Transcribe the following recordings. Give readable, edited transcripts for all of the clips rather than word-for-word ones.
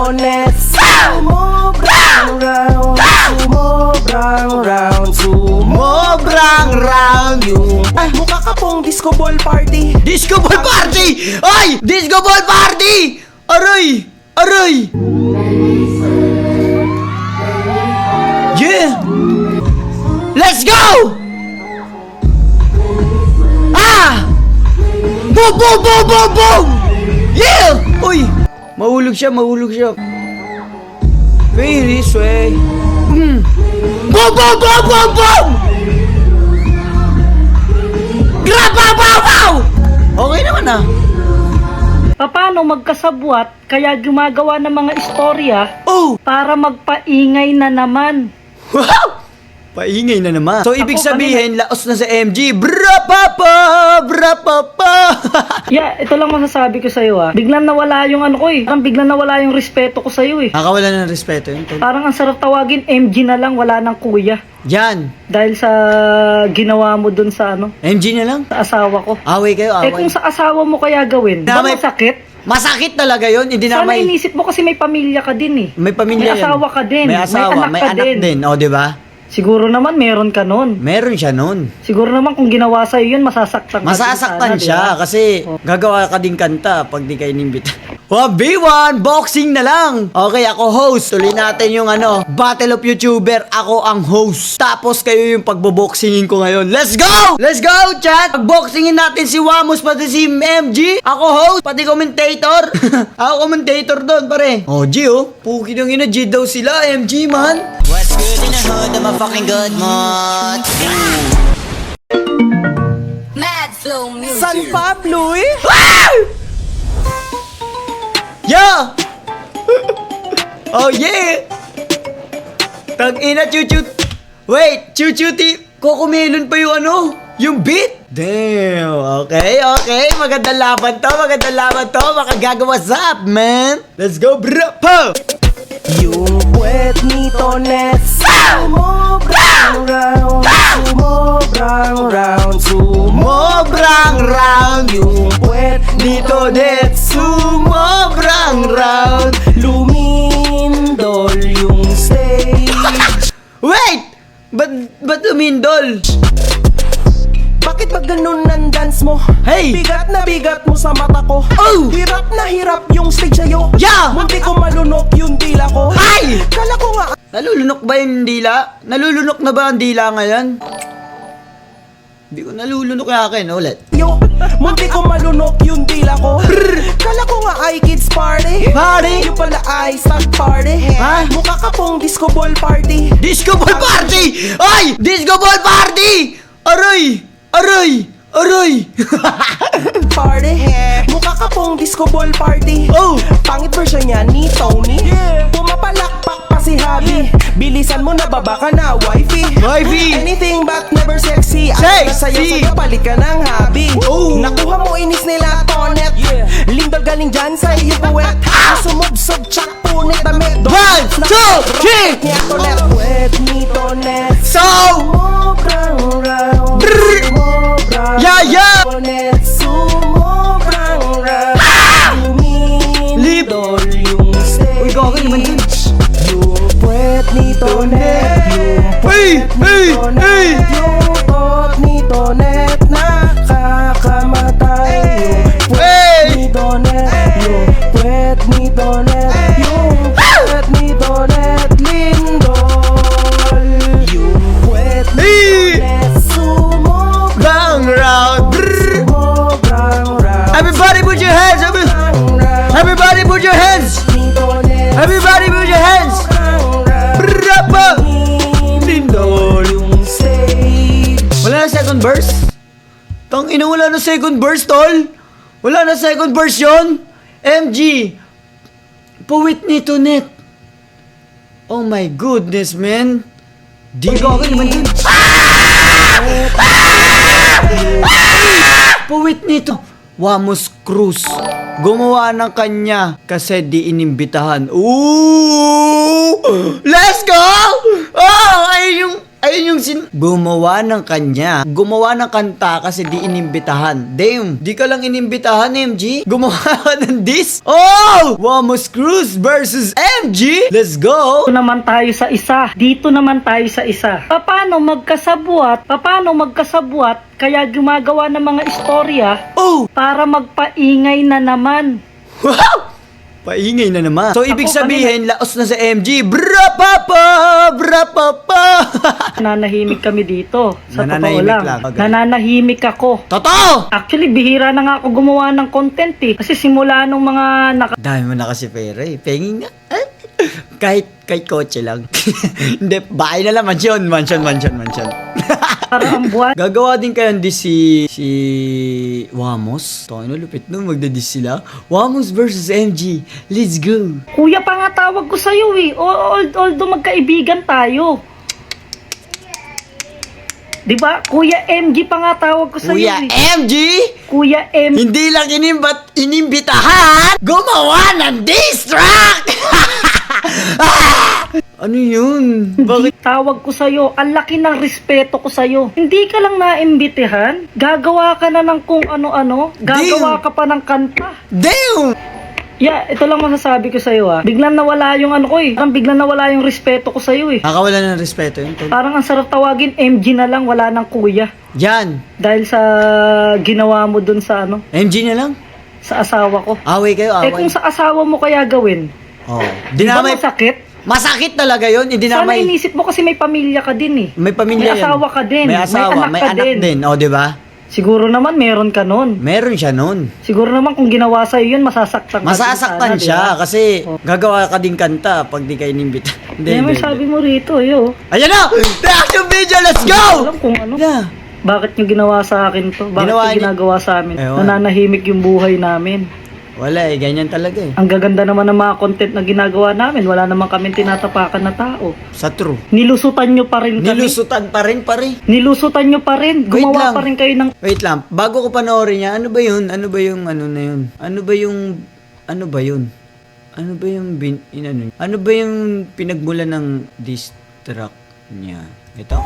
Net. Sumobrang round, sumobrang round yung mukha ka pong disco ball party. Disco ball party! Ay! Disco ball party! Aray! Aray! Yeah! Let's go! Ah! Boom, boom, boom, boom, boom! Yeah! Uy! Mahulog siya, mahulog siya. Very sway. Boom, boom, boom, boom, boom! Grab, wow, wow, wow! Okay naman ah. Paano magkasabwat kaya gumagawa ng mga istorya Oh! para magpaingay na naman? Wow! Paingay na naman. So, ibig Ako sabihin, laos na sa MG. Brapapa! Brapapa! Yeah, ito lang masasabi ko sa'yo Biglang nawala yung ano ko Parang biglang nawala yung respeto ko sa'yo Nakawala ng respeto yun. Parang ang sarap tawagin, MG na lang, wala nang kuya. Yan. Dahil sa ginawa mo dun sa ano, MG na lang. sa asawa ko. Away kayo, away. Kung sa asawa mo kaya gawin, Na ba may- masakit? Masakit talaga yun. Hindi na Sana may... inisip mo kasi may pamilya ka din May pamilya May yan. asawa ka din. May asawa, may ka anak din. O, di ba? Siguro naman meron ka nun. Meron siya nun. Siguro naman kung ginawa sa'yo yun, masasaktan ka din Masasaktan sana, siya diba? kasi gagawa ka din kanta pag di kayo inimbita. 1v1, boxing na lang. Okay, ako host. Tuloy natin yung Battle of YouTuber. Ako ang host. Tapos kayo yung pagboboxingin ko ngayon. Let's go! Let's go, chat! Pagboxingin natin si Wamos pati si MG. Ako host, pati commentator. Ako commentator doon, pare. Oh, G, oh. Puki ng ina, G daw sila, MG, man. What's good in the hood? I'm a fucking good mod. Mad Flow Music. San Pablo Yeah! Oh, yeah! Tag-ina, chuchut. Wait, chuchuti. Kukumelon pa yung yung beat. Damn, okay, okay. Magandang laban to, magandang laban to. Makagaga, what's up, man? Let's go, bro. Po! yung puwet nito Net. Sumobrang round, Mobrang round yung puwet dito, net. Sumobrang round. lumindol yung stage. Wait! Ba't umindol? Bakit ba ganun ang dance mo? Hey! Bigat na bigat mo sa mata ko. Oh! Hirap na hirap yung stage sa'yo. Yeah! Munti ko malunok yung dila ko. Ay! Kala ko nga Nalulunok ba yung dila? Nalulunok na ba ang dila ngayon? Hindi ko nalulunok yung akin. Ulit. yo. Munti ko malunok yung dila ko. Kala ko nga ay kids party. Party? Yung pala ay stag party. Ha? Mukha ka pong disco ball party. Disco ball party! Ay! Disco ball party! Aray! Aray! Aray! Party. Mukha ka pong disco ball party. Oh! Pangit version niya ni Tony. Pumapalakpak pa si Habi. Bilisan mo na baba ka na, wifey. Wifey! Anything but never sexy. Sexy! Sa'yo balik ka ng habi. Oh! Nakuha mo inis nila, Tonet. Lindol galing dyan sa iyo puwet. Sumubsob, tsak, punit, damit. 1, 2, 3! Niya Tonet. Puwet ni Tonet. So! Sumobrang round. Brrr! Sumobrang Yeah, yeah! Tonet. Sumobrang round. Lumindol yung stage. Uy, gagawin naman dun. Yung puwet ni Tonet. Yung Hey! Hey! Hey! yung tot ni Tonet nakakamatay. Yung puwet Hey! ni Tonet. Yung puwet ni Tonet. Yung puwet ni Tonet. Lindol. Yung puwet ni Hey! Tonet. Sumobrang Bang round! Brrr! round. Everybody put your hands! Everybody put your hands! Ni Tonet. Everybody put your hands! Brrrapa! Lindol yung stage. Wala na second verse? Tangina, wala na second verse, tol. Wala na second verse yun. MG. Poet nito, net. Oh my goodness, man. Di ko naman dun. Poet nito. Wamos Cruz. Gumawa ng kanya kasi di inimbitahan. Ooh! Let's go! Oh, Ayun yung gumawa ng kanya. Gumawa ng kanta kasi di inimbitahan. Damn, di ka lang inimbitahan, MG. Gumawa ka ng diss. Oh! Wamos Cruz versus MG. Let's go! Dito naman tayo sa isa. Dito naman tayo sa isa. Paano magkasabwat kaya gumagawa ng mga istorya Oh! para magpaingay na naman. Wow! Paingay na naman. So, ibig Ako sabihin, laos na sa MG. Brapapa! Brapapa! Nananahimik kami dito. Sa totoo Nananahimik lang. lang. Okay. Nananahimik ako. Totoo! Actually, bihira na nga ako gumawa ng content eh. Kasi simula nung mga Dami mo na kasi pera eh. Penging nga. Kahit kotse lang. Hindi, bahay na lang. Mansion. nakaraang buwan. Gagawa din kayo di si Wamos. Tawag na lupit nung magdadis sila. Wamos versus MG. Let's go. Kuya pa nga tawag ko sa'yo eh. Although magkaibigan tayo. Diba? Kuya MG pa nga tawag ko sa'yo Kuya eh. MG? Kuya MG. Hindi lang inimbitahan. Gumawa ng diss track. Ano yun? Bakit? Tawag ko sa'yo, ang laki ng respeto ko sa'yo. Hindi ka lang naimbitehan, gagawa ka na ng kung ano-ano, gagawa Damn! ka pa ng kanta. Damn! Yeah, ito lang masasabi ko sa'yo Biglang nawala yung ano ko eh. Parang biglang nawala yung respeto ko sa'yo eh. Nakawala ng respeto yun. Tol. Parang ang sarap tawagin, MG na lang, wala ng kuya. Yan. Dahil sa ginawa mo dun sa ano, MG na lang. sa asawa ko. Away kayo, away. Eh kung sa asawa mo kaya gawin, Oh. di ba Dinamay. masakit? Masakit talaga yun. Sana Idinamay. inisip mo kasi may pamilya ka din eh. May pamilya May yan. asawa ka din. May asawa, May may anak ka anak din. din. O, di ba? Siguro naman meron ka nun. Meron siya nun. Siguro naman kung ginawa sa'yo yun, masasaktan ka din Masasaktan sana, siya diba? kasi gagawa ka din kanta pag di kayo inimbita. Hindi, Kaya may hindi, sabi hindi. mo rito, yo. Ayan na! Reaction video! Let's go! Alam kung ano. Yeah. Bakit nyo ginawa sa akin to? Bakit Ginawa nyo niya- ginagawa sa amin? Ewan. Nananahimik yung buhay namin. Wala eh, ganyan talaga eh. Ang gaganda naman ng mga content na ginagawa namin. Wala naman kami tinatapakan na tao. Sa true. Nilusutan nyo pa rin kami. Nilusutan pa rin, pare. Nilusutan nyo pa rin. Wait Gumawa lang. pa rin kayo ng... Wait lang, bago ko panoorin niya, ano ba yun? Ano ba yung ano na yun? Ano ba yung... Ano ba yun? Ano ba yung... Ano ba yung pinagmula ng diss track niya? Ito?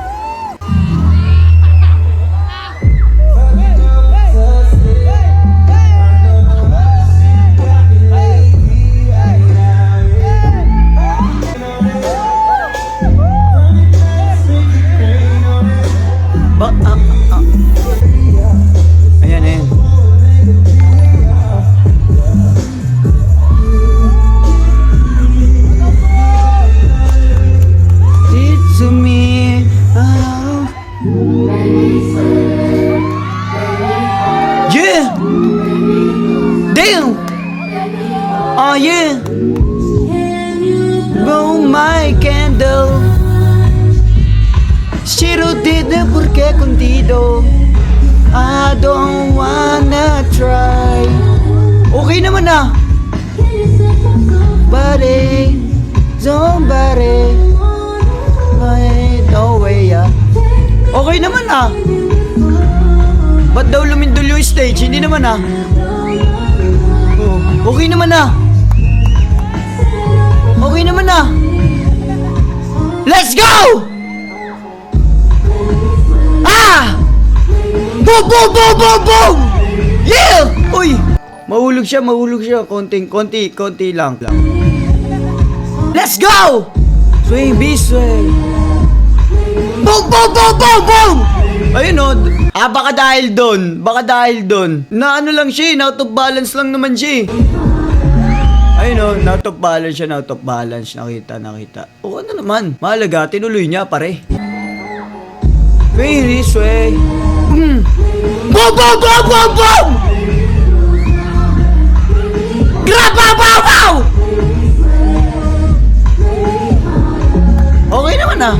Ayan, ayan. It's me. Oh. Yeah. Damn. Oh yeah. Blow my candle. Shiro did it porque contigo. I don't wanna try. Okay naman na. Buddy, somebody, no way Okay naman ah. Ba't daw lumindol yung stage? Hindi naman ah. Oh, okay naman ah. Okay naman ah. Let's go! Ah! Boom, boom, boom, boom, boom! Yeah! Uy! Mahulog siya. Konti lang. Let's go! Swing, be swing. Boom, boom, boom, boom, boom! Ayun o. Baka dahil doon. Na ano lang siya, out of balance lang naman siya. Ayun o, out of balance. Nakita. O ano naman. Mahalaga, tinuloy niya pare. Very sway. Boom, boom, boom, boom, boom! Grab, bow, bow, bow! Okay naman ah.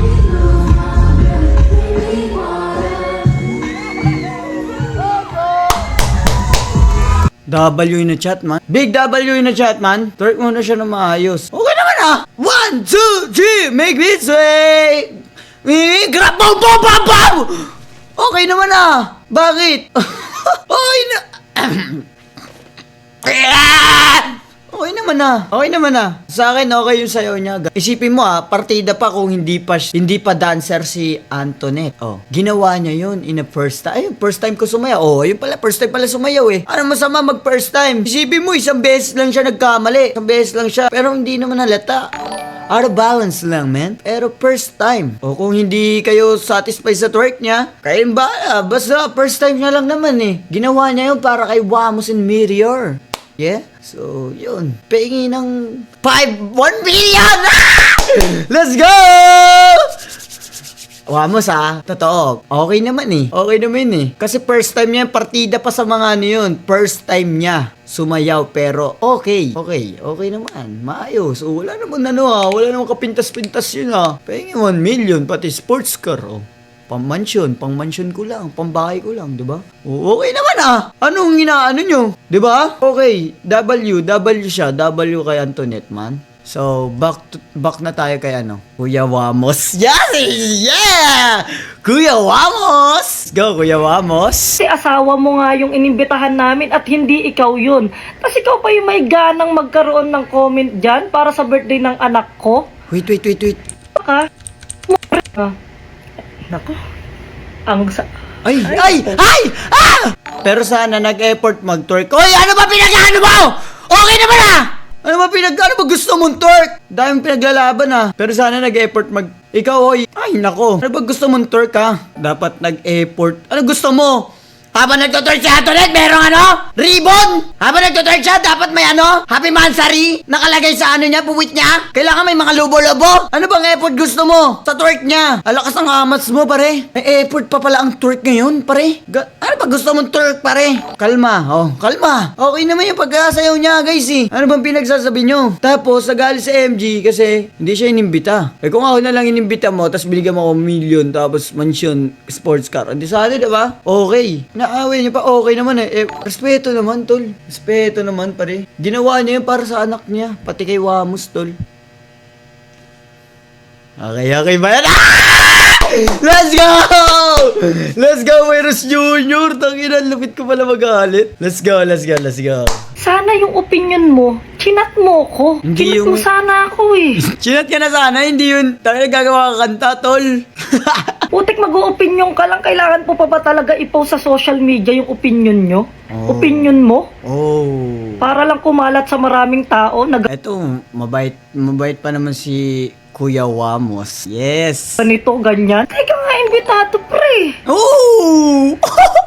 W in the chat, man. Big W in the chat, man. Twerk muna siya na maayos. Okay naman ah. 1, 2, 3, make this way. Grab, boom, boom, boom, boom! Okay naman ah. Bakit? Okay na. Okay naman na. Okay naman na. Sa akin, okay yung sayaw niya. Isipin mo partida pa kung hindi pa dancer si Antoinette. Oh, ginawa niya yun in a first time. Ayun, first time ko sumayaw. Oh, yun pala, first time pala sumayaw eh. Ano masama mag first time? Isipin mo, isang beses lang siya nagkamali. Isang beses lang siya. Pero hindi naman halata. Out of balance lang, man. Pero first time. O kung hindi kayo satisfied sa twerk niya, kayo ba? Basta first time niya lang naman eh. Ginawa niya yun para kay Wamos and Meteor. Yeah? So, yun. Pahingi ng 1 billion! Let's go! Wamos totoo. Okay naman eh. Okay naman eh. Kasi first time niya, partida pa sa mga ano yun. First time niya sumayaw pero okay. Okay naman. Maayos. O, wala naman wala naman kapintas-pintas yun Pahingi 1 million pati sports car pang-mansion ko lang, pang-bahay ko lang, 'di ba? Okay naman Anong inaano nyo? 'Di ba? Okay, W siya, W kay Antoinette man. So, back na tayo kay Kuya Wamos. Yes! Yeah! Kuya Wamos! Go, Kuya Wamos! Si asawa mo nga yung inimbitahan namin at hindi ikaw yun. Tapos ikaw pa yung may ganang magkaroon ng comment dyan para sa birthday ng anak ko. Wait. Ka? Nako. Ay! Pero sana nag-effort mag-twerk. Hoy, ano ba pinag-ano mo? Okay naman Ano ba gusto mong twerk? Dahil pinaglalaban Pero sana nag-effort Ikaw, hoy. Ay, nako. Ano ba gusto mong twerk Dapat nag-effort. Ano gusto mo? Habang nagtutwerk si Antoinette, merong ribbon! Habang nagtutwerk siya, dapat may Happy Mansari? Nakalagay sa niya, puwit niya? Kailangan may mga lubo-lubo? Ano bang effort gusto mo? Sa twerk niya? Alakas ang amats mo, pare. May effort pa pala ang twerk ngayon, pare. Ano ba gusto mong twerk, pare? Kalma, kalma. Okay naman yung pagkasayaw niya, guys Ano bang pinagsasabi nyo? Tapos, nagali sa MG kasi hindi siya inimbita. Kung ako na lang inimbita mo, tapos binigyan mo ako million, tapos mansion, sports car. Hindi sana, diba? Okay. Naaway niyo pa, okay naman respeto naman, tol. Respeto naman, pare. Ginawa niya yun para sa anak niya. Pati kay Wamos, tol. Okay ba yan? Let's go! Let's go, Virus Junior. Tanginan, lupit ko pala magalit. Let's go. Sana yung opinion mo, chinat mo ko. Hindi Chinat mo sana ako Chinat ka na sana, hindi yun. Tangina, gagawa ka kanta, tol. Putik, mag-o-opinion ka lang. Kailangan po pa ba talaga i-post sa social media yung opinion nyo? Opinion mo? Para lang kumalat sa maraming tao. Eto, mabait pa naman si Kuya Wamos. Yes. Ganito, ganyan. Teka nga, imbitado, pre.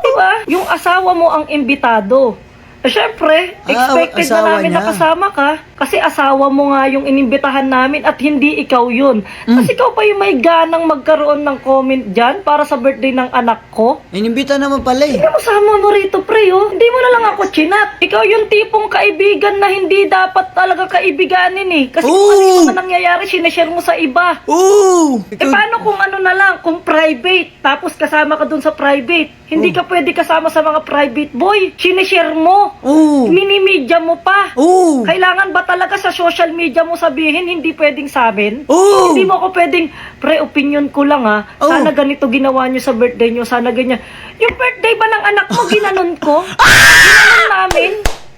Diba? Yung asawa mo ang imbitado. Siyempre, expected na namin niya. na kasama ka kasi asawa mo nga yung inimbitahan namin at hindi ikaw yun. Kasi ikaw pa yung may ganang magkaroon ng comment dyan para sa birthday ng anak ko. Inimbita naman pala Hindi mo sama mo rito, pre, Hindi mo na lang ako chinat. Ikaw yung tipong kaibigan na hindi dapat talaga kaibiganin Kasi kung ano yung mga nangyayari, sineshare mo sa iba. Paano kung na lang, kung private, tapos kasama ka dun sa private. Hindi ka pwede kasama sa mga private boy. Sineshare mo. Minimedya mo pa. Kailangan ba talaga sa social media mo sabihin, hindi pwedeng sa amin? Hindi mo ako pwedeng, pre, opinion ko lang Sana ganito ginawa nyo sa birthday nyo, sana ganyan. Yung birthday ba ng anak mo, ginanon ko? Ginanon namin?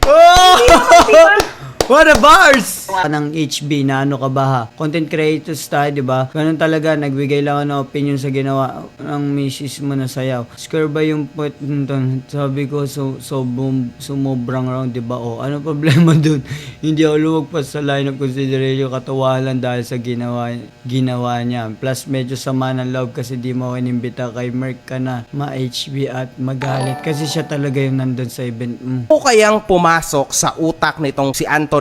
Hindi naman, diba? What a bars! Ng HB na ka ba Content creators tayo, di ba? Ganun talaga, nagbigay lang ako ng opinion sa ginawa ng misis mo na sayaw. Square ba yung point dun? Sabi ko, sumobrang round, di ba? Ano problema dun? Hindi ako lumagpas sa line of consideration, katawa lang dahil sa ginawa niya. Plus, medyo sama ng love kasi di mo inimbita kay Merk ka na ma-HB at magalit. Kasi siya talaga yung nandun sa event mo. O kayang pumasok sa utak nitong si Antoinette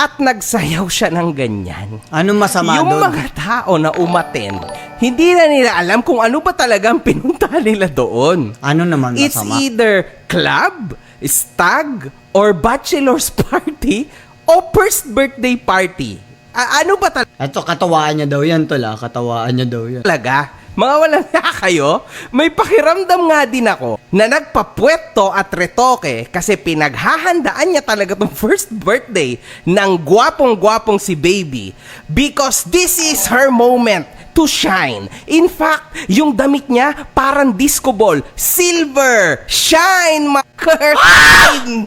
at nagsayaw siya ng ganyan. Anong masama Yung doon? mga tao na umattend, hindi na nila alam kung ano ba talagang pinunta nila doon. Ano naman It's masama? either club, stag, or bachelor's party, o first birthday party. Ano ba Ito, katawaan niya daw yan, tol. Katawaan niya daw yan. talaga? Mga walang kayo, may pakiramdam nga din ako na nagpapweto at retoke kasi pinaghahandaan niya talaga tong first birthday ng gwapong-gwapong si Baby because this is her moment to shine. In fact, yung damit niya parang disco ball. Silver! Shine, my queen!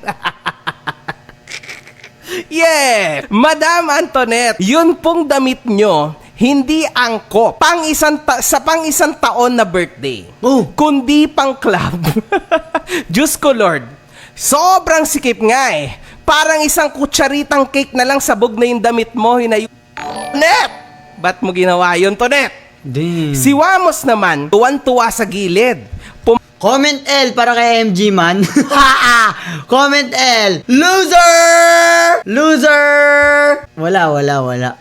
Yeah! Madam Antoinette, yun pong damit nyo, hindi angkop. Sa pang-isang taon na birthday. Oh. Kundi pang club. Diyos ko, Lord. Sobrang sikip nga eh. Parang isang kutsaritang cake na lang sabog na yung damit mo. Net! Ba't mo ginawa yun, Tonet? Damn. Si Wamos naman, tuwan-tuwa sa gilid. Comment L para kay MG man. Comment L. Loser! Loser! Wala.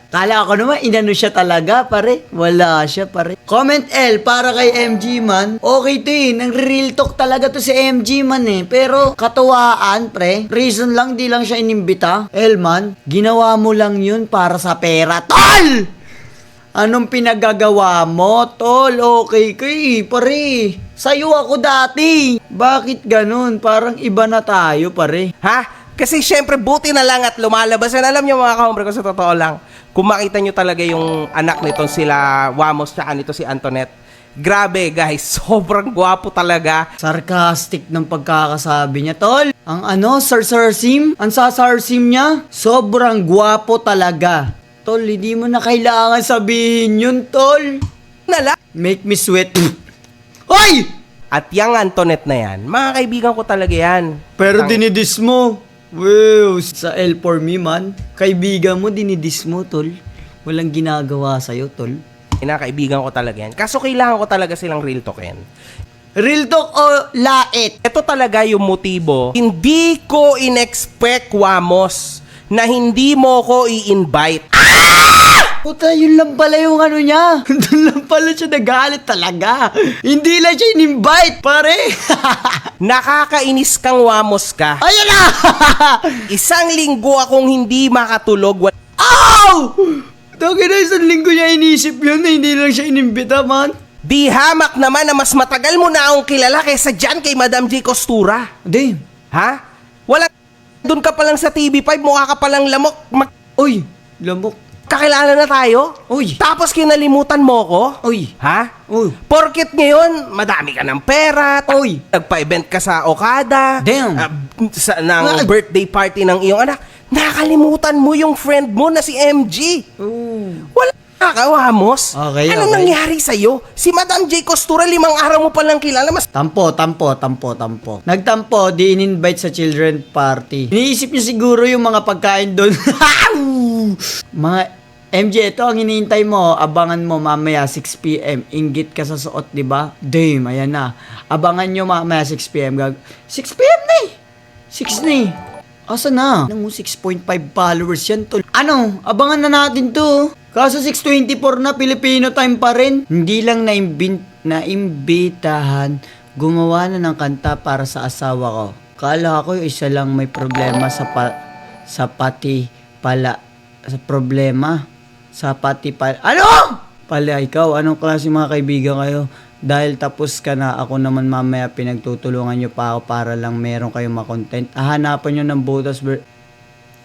Kala ko naman, inano siya talaga, pare. Wala siya, pare. Comment L para kay MG man. Okay to eh. Nang-real talk talaga to si MG man eh. Pero, katuwaan, pre. Reason lang, di lang siya inimbita. L man, ginawa mo lang yun para sa pera. TOL! Anong pinagagawa mo, tol? Okay kay, pare. Sa'yo ako dati. Bakit ganun? Parang iba na tayo, pare. Ha? Kasi syempre buti na lang at lumalabas. And alam niyo mga kahombre ko sa totoo lang, kung makita niyo talaga yung anak nitong sila Wamos tsaka nito si Antoinette, grabe guys, sobrang gwapo talaga. Sarcastic ng pagkakasabi niya, tol. Ang sarsim? Ang sasarsim niya? Sobrang gwapo talaga. Tol, hindi mo na kailangan sabihin yun, tol. Nala. Make me sweat. Hoy! At yung Antoinette na yan, mga kaibigan ko talaga yan. Pero dinidis mo. Wow, sa L for me, man. Kaibigan mo, dinidis mo, tol. Walang ginagawa sa'yo, tol. Kaibigan ko talaga yan. Kaso kailangan ko talaga silang real talkin. Real talk o lait? Ito talaga yung motibo. Hindi ko in-expect, Wamos, na hindi mo ko i-invite. Puta, yun lang pala yung ano niya. Doon lang pala siya nagalit talaga. Hindi lang siya in-invite, pare. Nakakainis kang Wamos ka. Ayan na! Isang linggo akong hindi makatulog. Ow! Tawag na, isang linggo niya inisip yun na hindi lang siya inimbita, man. Di hamak naman na mas matagal mo na akong kilala kaysa dyan kay Madam J. Costura. Damn. Ha? Wala. Doon ka pa lang sa TV5, mukha ka pa lang lamok. Uy, lamok. Kakilala na tayo? Uy. Tapos kinalimutan mo ko? Uy. Ha? Uy. Porket ngayon, madami ka ng pera. Uy. Nagpa-event ka sa Okada. Damn. Ng birthday party ng iyong anak. Nakalimutan mo yung friend mo na si MG. Wala ka, Wamos. Okay, Ano okay. nangyari sa'yo? Si Madam J. Costura, 5 araw mo palang kilala. Mas Tampo. Nagtampo, di in-invite sa children party. Iniisip niya siguro yung mga pagkain doon. Mga MJ, ito ang hinihintay mo. Abangan mo mamaya 6 p.m. Inggit ka sa suot, di ba? Damn, ayan na. Abangan nyo mamaya 6 p.m. 6 p.m. na eh. 6 na eh. Asa na? Nang 6.5 followers yan, tol. Ano? Abangan na natin to. Kaso 6:24 na, Filipino time pa rin. Hindi lang naimbitahan, gumawa na ng kanta para sa asawa ko. Kala ko yung isa lang may problema sa pati pala. Ano? Pala ikaw, anong klase mga kaibigan kayo? Dahil tapos ka na, ako naman mamaya pinagtutulungan nyo pa ako para lang meron kayong makontent. Hahanapan nyo ng butas.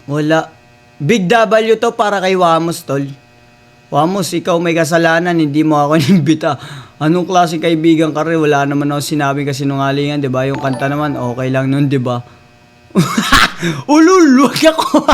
Wala. Big W to para kay Wamos, tol. Wamos, ikaw may kasalanan, hindi mo ako inimbita. Anong klase kaibigan ka rin? Wala naman ako sinabing kasinungalingan, di ba? Yung kanta naman, okay lang nun, di ba? Ulul, wag ako.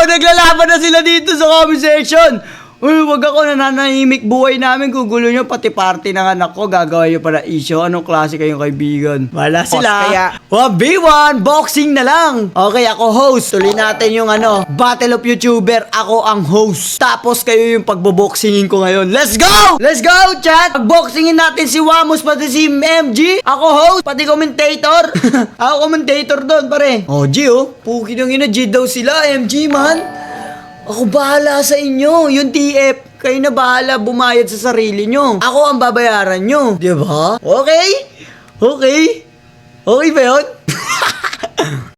Naglalaban na sila dito sa comment section. Uy, wag ako, nananahimik buhay namin. Gugulo nyo, pati party ng anak ko. Gagawin nyo pa na issue. Anong klase kayong kaibigan? Wala sila. kaya- 1v1, boxing na lang. Okay, ako host. Tuloy natin yung Battle of YouTuber. Ako ang host. Tapos kayo yung pagboboxingin ko ngayon. Let's go! Let's go, chat! Pagboxingin natin si Wamos, pati si MG. Ako host, pati commentator. Ako commentator doon, pare. Oh, G, oh. Puki ng ina, G daw sila, MG, man. Ako bahala sa inyo. Yung TF, kayo na bahala bumayad sa sarili nyo. Ako ang babayaran nyo. Diba? Okay? Okay? Okay ba yun?